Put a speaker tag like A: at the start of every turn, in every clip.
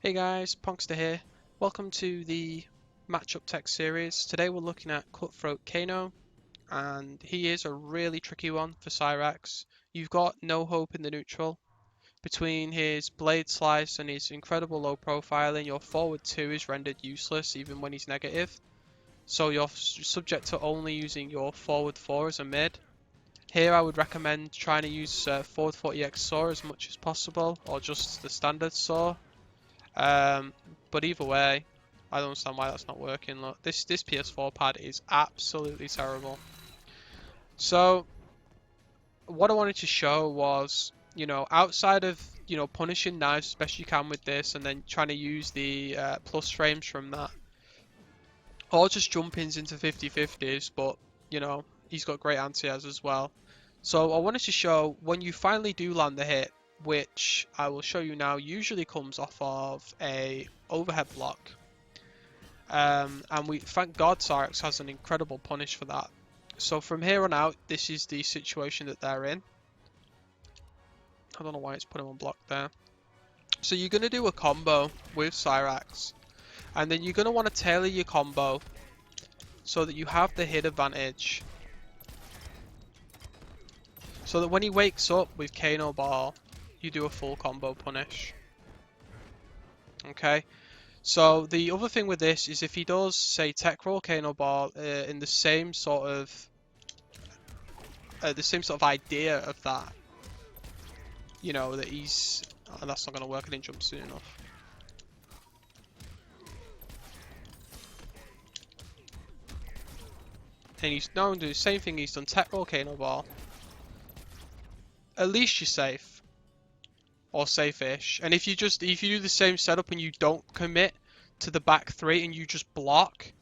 A: Hey guys, Ponks here. Welcome to the matchup tech series. Today we're looking at Cutthroat Kano, and he is a really tricky one for Cyrax. You've got no hope in the neutral. Between his blade slice and his incredible low profiling, your forward 2 is rendered useless even when he's negative. So you're subject to only using your forward 4 as a mid. Here I would recommend trying to use forward 40x saw as much as possible, or just the standard saw. But either way, I don't understand why that's not working. Look, this PS4 pad is absolutely terrible. So what I wanted to show was, outside of punishing knives as best you can with this, and then trying to use the plus frames from that, or just jump-ins into 50-50s. But he's got great anti-airs as well. So I wanted to show when you finally do land the hit, which I will show you now, usually comes off of a overhead block. And we thank God Cyrax has an incredible punish for that. So from here on out, this is the situation that they're in. I don't know why it's put him on block there. So you're going to do a combo with Cyrax, and then you're going to want to tailor your combo so that you have the hit advantage. So that when he wakes up with Kano Ball, you do a full combo punish. Okay? So the other thing with this is if he does, say, tech roll Kano Ball in the same sort of idea of that, that he's... Oh, that's not going to work, I didn't jump soon enough. And he's now doing the same thing, he's done tech roll Kano Ball. At least you're safe. Or safe-ish. And if you do the same setup and you don't commit to the back 3 and you just block,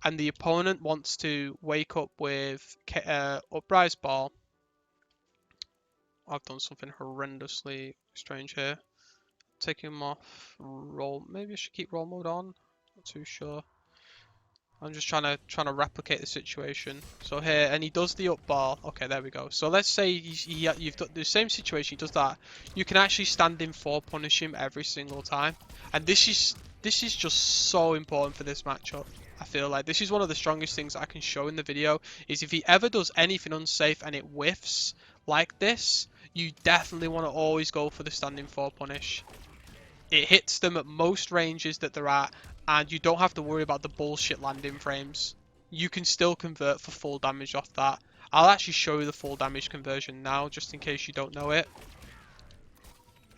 A: and the opponent wants to wake up with Uprise Ball, I've done something horrendously strange here. Take him off roll. Maybe I should keep roll mode on. Not too sure. I'm just trying to replicate the situation. So here, and he does the up ball. Okay, there we go. So let's say you've done the same situation. He does that. You can actually stand in for punish him every single time. And this is just so important for this matchup. I feel like this is one of the strongest things I can show in the video. Is if he ever does anything unsafe and it whiffs like this, you definitely want to always go for the standing 4 punish. It hits them at most ranges that they're at, and you don't have to worry about the bullshit landing frames. You can still convert for full damage off that. I'll actually show you the full damage conversion now, just in case you don't know it.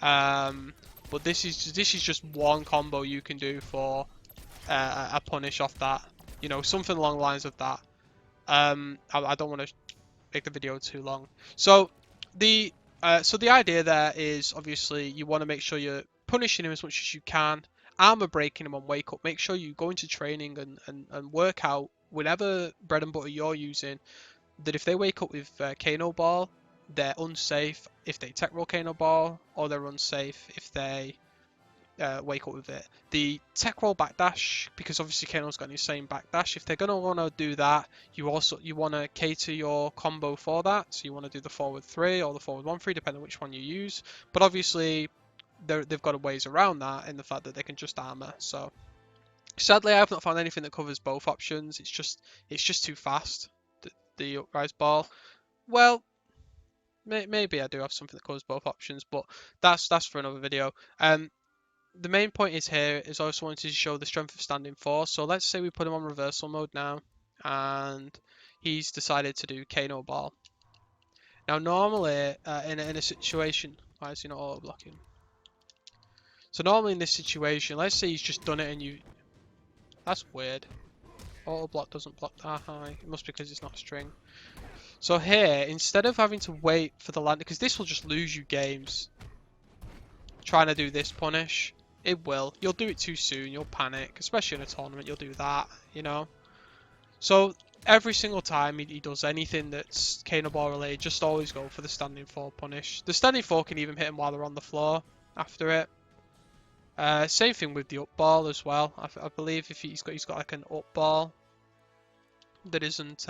A: But this is just one combo you can do for a punish off that. Something along the lines of that. I don't want to make the video too long. So the idea there is obviously you want to make sure you're punishing him as much as you can, armor breaking him on wake up. Make sure you go into training and work out whatever bread and butter you're using, that if they wake up with Kano Ball, they're unsafe if they tech roll Kano Ball, or they're unsafe if they wake up with it. The tech roll backdash, because obviously Kano's got the same backdash, if they're going to want to do that, you want to cater your combo for that. So you want to do the forward 3 or the forward 1-3, depending on which one you use. But obviously they've got ways around that in the fact that they can just armor. So sadly I have not found anything that covers both options. It's just too fast, the uprise ball. Well, maybe I do have something that covers both options, but that's for another video. The main point is here is I also wanted to show the strength of standing 4. So let's say we put him on reversal mode now, and he's decided to do Kano Ball. Now normally in a situation, why is he not auto blocking? So normally in this situation, let's say he's just done it and you... That's weird. Auto block doesn't block that high. It must be because it's not a string. So here, instead of having to wait for the land, because this will just lose you games trying to do this punish. It will. You'll do it too soon. You'll panic, especially in a tournament. You'll do that, So every single time he does anything that's Kano Ball related, just always go for the standing 4 punish. The standing 4 can even hit him while they're on the floor after it. Same thing with the up ball as well. I believe if he's got like an up ball that isn't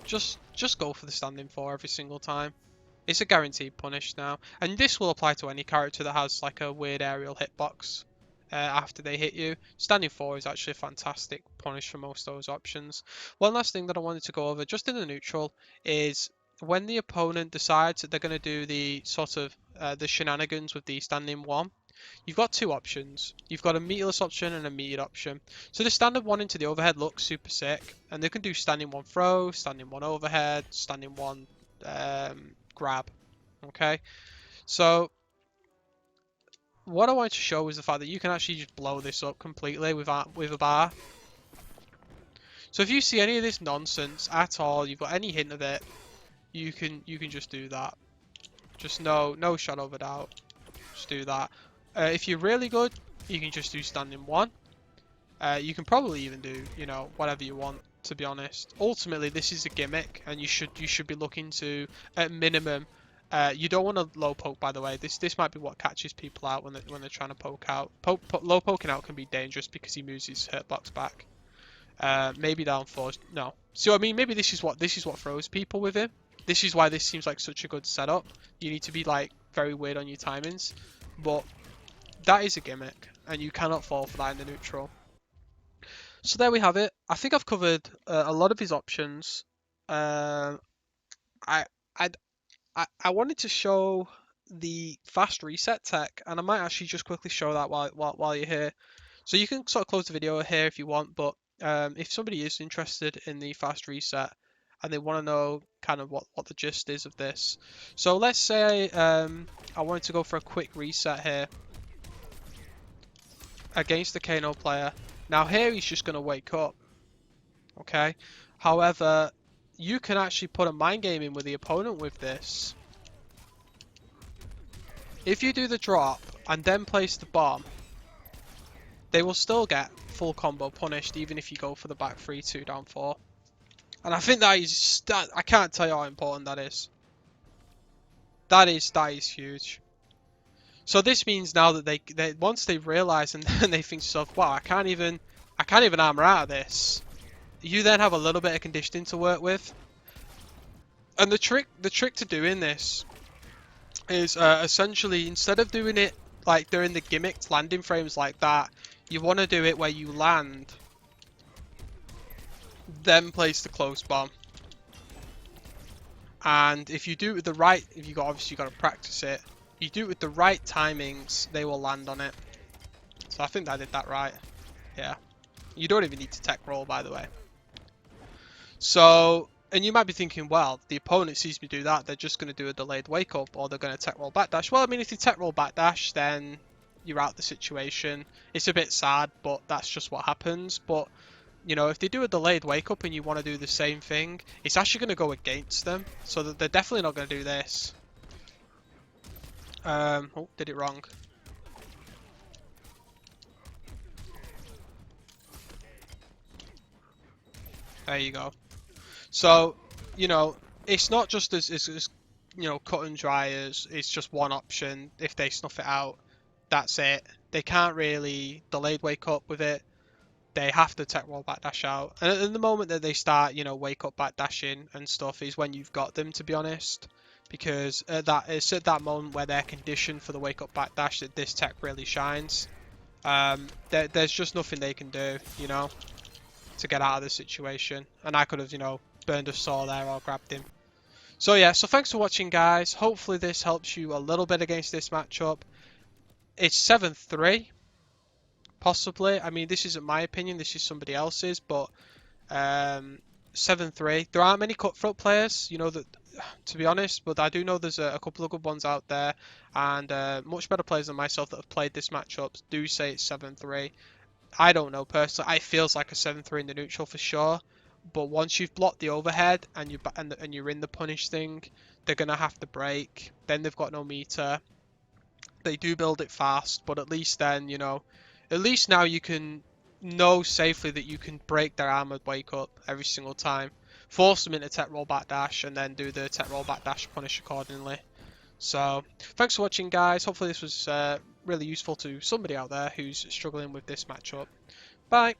A: just go for the standing 4 every single time. It's a guaranteed punish now, and this will apply to any character that has like a weird aerial hitbox after they hit you. Standing 4 is actually a fantastic punish for most of those options. One last thing that I wanted to go over, just in the neutral, is when the opponent decides that they're going to do the sort of the shenanigans with the standing 1. You've got two options. You've got a meterless option and a metered option. So the standard 1 into the overhead looks super sick, and they can do standing 1 throw, standing 1 overhead, standing 1 grab. Okay, so what I wanted to show is the fact that you can actually just blow this up completely with a bar. So if you see any of this nonsense at all, you've got any hint of it, you can just do that. Just no shadow of a doubt. Just do that. If you're really good, you can just do standing 1. You can probably even do, you know, whatever you want, to be honest. Ultimately, this is a gimmick, and you should be looking to, at minimum, you don't want to low poke, by the way. This might be what catches people out when they're trying to poke out. Low poking out can be dangerous because he moves his hitbox back. Maybe down 4. No. So I mean, maybe this is what throws people with him. This is why this seems like such a good setup. You need to be like very weird on your timings, but that is a gimmick, and you cannot fall for that in the neutral. So there we have it. I think I've covered a lot of his options. I, I I wanted to show the fast reset tech, and I might actually just quickly show that while you're here. So you can sort of close the video here if you want, but if somebody is interested in the fast reset and they want to know kind of what the gist is of this. So let's say I wanted to go for a quick reset here against the Kano player. Now here he's just going to wake up, okay? However, you can actually put a mind game in with the opponent with this. If you do the drop and then place the bomb, they will still get full combo punished even if you go for the back 3-2 down 4. And I think that I can't tell you how important that is. That is huge. So this means now that they once they realise and then they think to themselves, wow, I can't even armor out of this. You then have a little bit of conditioning to work with. And the trick to doing this is essentially, instead of doing it like during the gimmicked landing frames like that, you want to do it where you land, then place the close bomb. And if you do it with the right, obviously you got to practice it. You do it with the right timings, they will land on it. So I think I did that right. Yeah. You don't even need to tech roll, by the way. So, and you might be thinking, well, the opponent sees me do that, they're just going to do a delayed wake up, or they're going to tech roll backdash. Well, I mean, if you tech roll backdash, then you're out the situation. It's a bit sad, but that's just what happens. But, you know, if they do a delayed wake up and you want to do the same thing, it's actually going to go against them. So that they're definitely not going to do this. Oh, did it wrong. There you go. So, you know, it's not just as you know, cut and dry as it's just one option. If they snuff it out, that's it. They can't really delayed wake up with it. They have to tech roll backdash out. And at the moment that they start, you know, wake up backdashing and stuff is when you've got them, to be honest. Because it's at that moment where they're conditioned for the wake up backdash that this tech really shines. There's just nothing they can do, you know, to get out of the situation. And I could have, you know, burned a saw there or grabbed him. So yeah, so thanks for watching, guys. Hopefully this helps you a little bit against this matchup. It's 7-3. Possibly. I mean, this isn't my opinion. This is somebody else's. But 7-3. There aren't many Cutthroat players, you know, that, to be honest. But I do know there's a couple of good ones out there. And much better players than myself that have played this matchup do say it's 7-3. I don't know personally. It feels like a 7-3 in the neutral for sure. But once you've blocked the overhead and you're in the punish thing, they're gonna have to break. Then they've got no meter. They do build it fast, but at least then, you know, at least now you can know safely that you can break their armored wake up every single time. Force them into tech roll backdash and then do the tech roll backdash punish accordingly. So, thanks for watching, guys. Hopefully this was really useful to somebody out there who's struggling with this matchup. Bye.